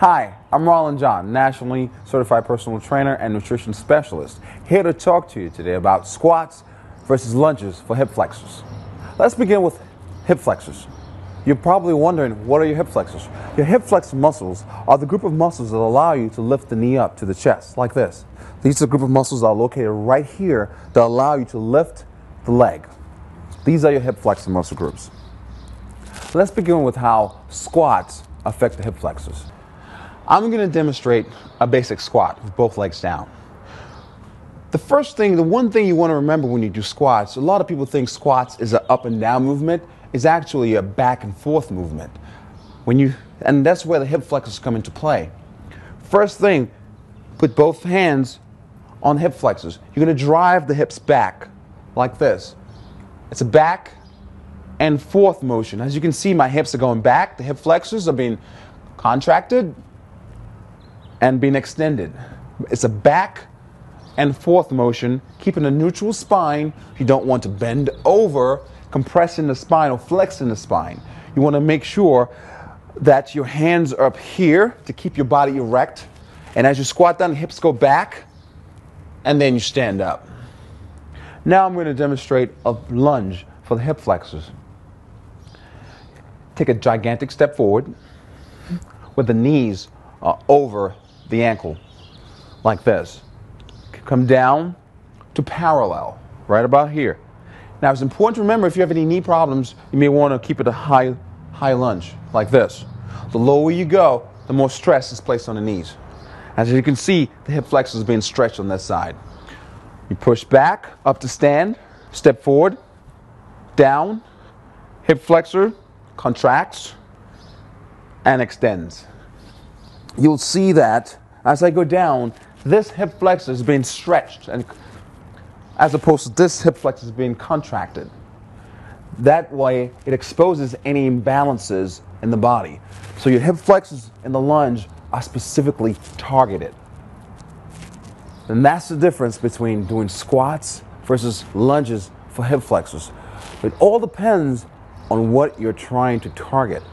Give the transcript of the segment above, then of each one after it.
Hi, I'm Roland John, nationally certified personal trainer and nutrition specialist, here to talk to you today about squats versus lunges for hip flexors. Let's begin with hip flexors. You're probably wondering, what are your hip flexors? Your hip flexor muscles are the group of muscles that allow you to lift the knee up to the chest, like this. These are the group of muscles that are located right here that allow you to lift the leg. These are your hip flexor muscle groups. Let's begin with how squats affect the hip flexors. I'm going to demonstrate a basic squat with both legs down. The one thing you want to remember when you do squats, a lot of people think squats is an up and down movement. It's actually a back and forth movement. And that's where the hip flexors come into play. First thing, put both hands on the hip flexors. You're going to drive the hips back like this. It's a back and forth motion. As you can see, my hips are going back. The hip flexors are being contracted and being extended. It's a back and forth motion, keeping a neutral spine. You don't want to bend over, compressing the spine or flexing the spine. You want to make sure that your hands are up here to keep your body erect. And as you squat down, the hips go back, and then you stand up. Now I'm going to demonstrate a lunge for the hip flexors. Take a gigantic step forward with the knees over the ankle, like this. Come down to parallel, right about here. Now it's important to remember, if you have any knee problems, you may want to keep it a high lunge, like this. The lower you go, the more stress is placed on the knees. As you can see, the hip flexors being stretched on this side. You push back, up to stand, step forward, down, hip flexor contracts and extends. You'll see that as I go down, this hip flexor is being stretched, and as opposed to this hip flexor is being contracted. That way, it exposes any imbalances in the body. So your hip flexors in the lunge are specifically targeted. And that's the difference between doing squats versus lunges for hip flexors. It all depends on what you're trying to target.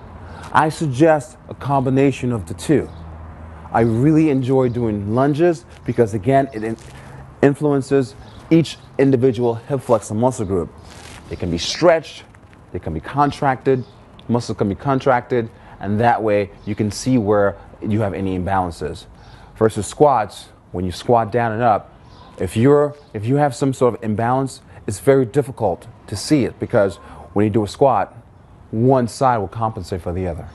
I suggest a combination of the two. I really enjoy doing lunges because, again, it influences each individual hip flexor muscle group. They can be stretched, they can be contracted, muscles can be contracted, and that way you can see where you have any imbalances. Versus squats, when you squat down and up, if you have some sort of imbalance, it's very difficult to see it, because when you do a squat, one side will compensate for the other.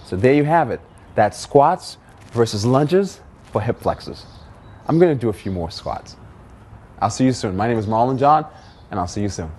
So there you have it. That's squats versus lunges for hip flexors. I'm going to do a few more squats. I'll see you soon. My name is Roland John, and I'll see you soon.